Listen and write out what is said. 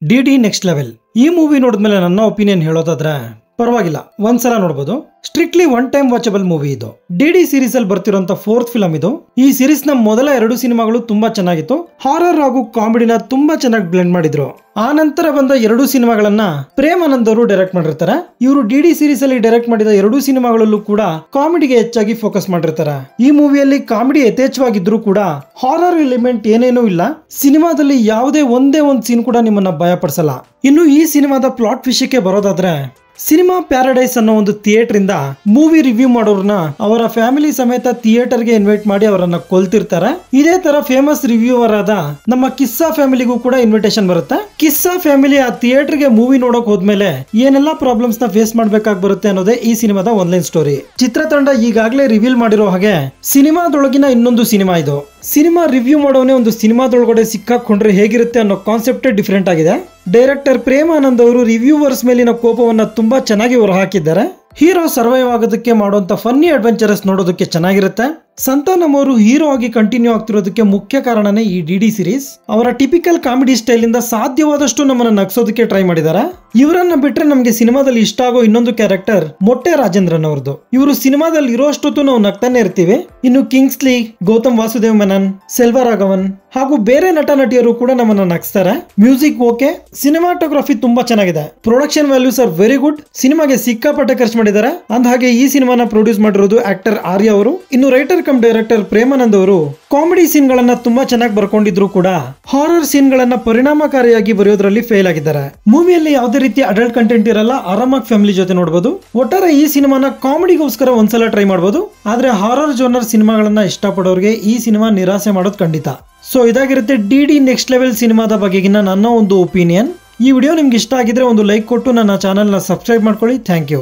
DD next level ಈ movie ನೋಡಿದ್ಮೇಲೆ ನನ್ನ ಒಪಿನಿಯನ್ ಹೇಳೋದಾದ್ರೆ ಪರವಾಗಿಲ್ಲ, ಒಂದ್ಸಲ ನೋಡಬಹುದು. Strictly one time watchable movie ಇದು. ಡಿಡಿ ಸೀರೀಸ್ ಅಲ್ಲಿ ಬರ್ತಿರೋಂತ 4th ಫಿಲಂ ಇದು. ಈ ಸೀರೀಸ್ ನ ಮೊದಲ 2 ಸಿನಿಮಾಗಳು ತುಂಬಾ ಚೆನ್ನಾಗಿತ್ತು. ಹಾರರ್ ಹಾಗೂ ಕಾಮಿಡಿನ ತುಂಬಾ ಚೆನ್ನಾಗಿ ಬ್ಲೆಂಡ್ ಮಾಡಿದ್ರು. ಆ ನಂತರ ಬಂದ 2 ಸಿನಿಮಾಗಳನ್ನ ಪ್ರೇಮ್ ಆನಂದ್ ಅವರು ಡೈರೆಕ್ಟ್ ಮಾಡಿರ್ತಾರೆ. ಇವರು ಡಿಡಿ ಸೀರೀಸ್ ಅಲ್ಲಿ ಡೈರೆಕ್ಟ್ ಮಾಡಿದ 2 ಸಿನಿಮಾಗಳಲ್ಲೂ ಕೂಡ ಕಾಮಿಡಿಗೆ ಹೆಚ್ಚಾಗಿ ಫೋಕಸ್ ಮಾಡಿರ್ತಾರೆ. ಈ ಮೂವಿಯಲ್ಲಿ ಕಾಮಿಡಿ ಯಥೇಚ್ಛವಾಗಿದ್ರು ಕೂಡ ಹಾರರ್ ಎಲಿಮೆಂಟ್ ಏನೇನೂ ಇಲ್ಲ. ಸಿನಿಮಾದಲ್ಲಿ ಯಾವುದೇ ಒಂದೇ ಒಂದು ಸೀನ್ ಕೂಡ ನಿಮ್ಮನ್ನ ಭಯ ಪಡಿಸಲ್ಲ. ಇನ್ನು ಈ ಸಿನಿಮಾದ ಪ್ಲಾಟ್ ವಿಷಯಕ್ಕೆ ಬರೋದಾದ್ರೆ, ಸಿನಿಮಾ ಪ್ಯಾರಡೈಸ್ ಅನ್ನೋ ಒಂದು ಥಿಯೇಟರ್ ಇಂದ ಮೂವಿ ರಿವ್ಯೂ ಮಾಡೋರ್ನ ಅವರ ಫ್ಯಾಮಿಲಿ ಸಮೇತ ಥಿಯೇಟರ್ ಗೆ ಇನ್ವೈಟ್ ಮಾಡಿ ಅವರನ್ನ ಕೊಲ್ತಿರ್ತಾರೆ. ಇದೇ ತರ ಫೇಮಸ್ ರಿವ್ಯೂವರ್ ಆದ ನಮ್ಮ ಕಿಸ್ಸಾ ಫ್ಯಾಮಿಲಿಗೂ ಕೂಡ ಇನ್ವಿಟೇಷನ್ ಬರುತ್ತೆ. ಕಿಸ್ಸಾ ಫ್ಯಾಮಿಲಿ ಆ ಥಿಯೇಟರ್ ಗೆ ಮೂವಿ ನೋಡಕ್ ಹೋದ್ಮೇಲೆ ಏನೆಲ್ಲಾ ಪ್ರಾಬ್ಲಮ್ಸ್ ನ ಫೇಸ್ ಮಾಡ್ಬೇಕಾಗಿ ಬರುತ್ತೆ ಅನ್ನೋದೇ ಈ ಸಿನಿಮಾದ ಆನ್ಲೈನ್ ಸ್ಟೋರಿ. ಚಿತ್ರತಂಡ ಈಗಾಗಲೇ ರಿವೀಲ್ ಮಾಡಿರೋ ಹಾಗೆ ಸಿನಿಮಾದೊಳಗಿನ ಇನ್ನೊಂದು ಸಿನಿಮಾ ಇದು. ಸಿನಿಮಾ ರಿವ್ಯೂ ಮಾಡೋನೇ ಒಂದು ಸಿನಿಮಾದೊಳಗಡೆ ಸಿಕ್ಕಾಕೊಂಡ್ರೆ ಹೇಗಿರುತ್ತೆ ಅನ್ನೋ ಕಾನ್ಸೆಪ್ಟೇ ಡಿಫ್ರೆಂಟ್ ಆಗಿದೆ. ಡೈರೆಕ್ಟರ್ ಪ್ರೇಮ್ ಆನಂದ್ ಅವರು ರಿವ್ಯೂವರ್ಸ್ ಮೇಲಿನ ಕೋಪವನ್ನ ತುಂಬಾ ಚೆನ್ನಾಗಿ ಹೊರಹಾಕಿದ್ದಾರೆ. ಹೀರೋ ಸರ್ವೈವ್ ಆಗೋದಕ್ಕೆ ಮಾಡುವಂತ ಫನ್ನಿ ಅಡ್ವೆಂಚರಸ್ ನೋಡೋದಕ್ಕೆ ಚೆನ್ನಾಗಿರುತ್ತೆ. ಸಂತಾನಮ್ ಅವರು ಹೀರೋ ಆಗಿ ಕಂಟಿನ್ಯೂ ಆಗ್ತಿರೋದಕ್ಕೆ ಮುಖ್ಯ ಕಾರಣನೇ ಈ ಡಿಡಿ ಸೀರೀಸ್. ಅವರ ಟಿಪಿಕಲ್ ಕಾಮಿಡಿ ಸ್ಟೈಲ್ ಇಂದ ಸಾಧ್ಯವಾದಷ್ಟು ನಮ್ಮನ್ನ ನಗ್ಸೋದಕ್ಕೆ ಟ್ರೈ ಮಾಡಿದ್ದಾರೆ. ಇವರನ್ನ ಬಿಟ್ರೆ ನಮ್ಗೆ ಸಿನಿಮಾದಲ್ಲಿ ಇಷ್ಟ ಆಗೋ ಇನ್ನೊಂದು ಕ್ಯಾರೆಕ್ಟರ್ ಮೊಟ್ಟೆ ರಾಜೇಂದ್ರನ್ ಅವ್ರದ್ದು. ಇವರು ಸಿನಿಮಾದಲ್ಲಿ ಇರೋಷ್ಟೊತ್ತು ನಾವು ನಗ್ತಾನೆ ಇರ್ತೀವಿ. ಇನ್ನು ಕಿಂಗ್ಸ್ಲಿ, ಗೌತಮ್ ವಾಸುದೇವ್ ಮೆನನ್, ಸೆಲ್ವರಾಘವನ್ ಹಾಗೂ ಬೇರೆ ನಟ ನಟಿಯರು ಕೂಡ ನಮ್ಮನ್ನ ನಗಿಸ್ತಾರೆ. ಮ್ಯೂಸಿಕ್ ಓಕೆ, ಸಿನಿಮಾಟೋಗ್ರಫಿ ತುಂಬಾ ಚೆನ್ನಾಗಿದೆ, production values are very good. ಸಿನಿಮಾಗೆ ಸಿಕ್ಕಾಪಟ್ಟೆ ಖರ್ಚು ಮಾಡಿದ್ದಾರೆ. ಅಂದ ಹಾಗೆ ಈ ಸಿನಿಮಾನ ಪ್ರೊಡ್ಯೂಸ್ ಮಾಡಿರೋದು ಆಕ್ಟರ್ ಆರ್ಯ ಅವರು. ಇನ್ನು writer come director Prem Anand ಅವರು ಕಾಮಿಡಿ ಸೀನ್ ಗಳನ್ನ ತುಂಬಾ ಚೆನ್ನಾಗಿ ಬರ್ಕೊಂಡಿದ್ರು ಕೂಡ ಹಾರರ್ ಸೀನ್ ಗಳನ್ನ ಪರಿಣಾಮಕಾರಿಯಾಗಿ ಬರೆಯೋದ್ರಲ್ಲಿ ಫೇಲ್ ಆಗಿದ್ದಾರೆ. ಮೂವಿಯಲ್ಲಿ ಯಾವುದೇ ರೀತಿ ಅಡಲ್ಟ್ ಕಂಟೆಂಟ್ ಇರಲ್ಲ, ಆರಾಮಾಗಿ ಫ್ಯಾಮಿಲಿ ಜೊತೆ ನೋಡಬಹುದು. ಒಟ್ಟಾರೆ ಈ ಸಿನಿಮಾನ ಕಾಮಿಡಿಗೋಸ್ಕರ ಒಂದ್ಸಲ ಟ್ರೈ ಮಾಡಬಹುದು. ಆದ್ರೆ ಹಾರರ್ ಜೋನರ್ ಸಿನಿಮಾಗಳನ್ನ ಇಷ್ಟಪಡೋರಿಗೆ ಈ ಸಿನಿಮಾ ನಿರಾಸೆ ಮಾಡೋದು ಖಂಡಿತ. ಸೊ ಇದಾಗಿರುತ್ತೆ ಡಿಡಿ ನೆಕ್ಸ್ಟ್ ಲೆವೆಲ್ ಸಿನಿಮಾದ ಬಗೆಗಿನ ನನ್ನ ಒಂದು ಒಪಿನಿಯನ್. ಈ ವಿಡಿಯೋ ನಿಮ್ಗೆ ಇಷ್ಟ ಆಗಿದ್ರೆ ಒಂದು ಲೈಕ್ ಕೊಟ್ಟು ನನ್ನ ಚಾನೆಲ್ ನ ಸಬ್ಸ್ಕ್ರೈಬ್ ಮಾಡ್ಕೊಳ್ಳಿ. Thank you.